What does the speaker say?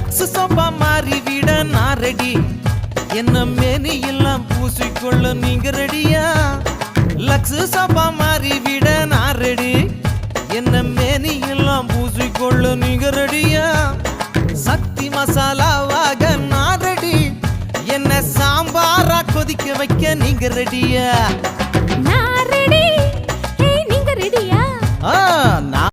Lux sofa மாறி விட நான் ரெடி என்ன மேனி எல்லாம் பூசிக்கொள்ள நீங்க ரெடியா லக்ஸ் சோபா மாறி விட நான் ரெடி என்ன மேனி எல்லாம் பூசிக்கொள்ள நீங்க ரெடியா சக்தி மசாலாவாக நான் ரெடி என்ன சாம்பாரா கொதிக்க வைக்க நீங்க ரெடியா நான் ரெடி. நீங்க ரெடியா? நான்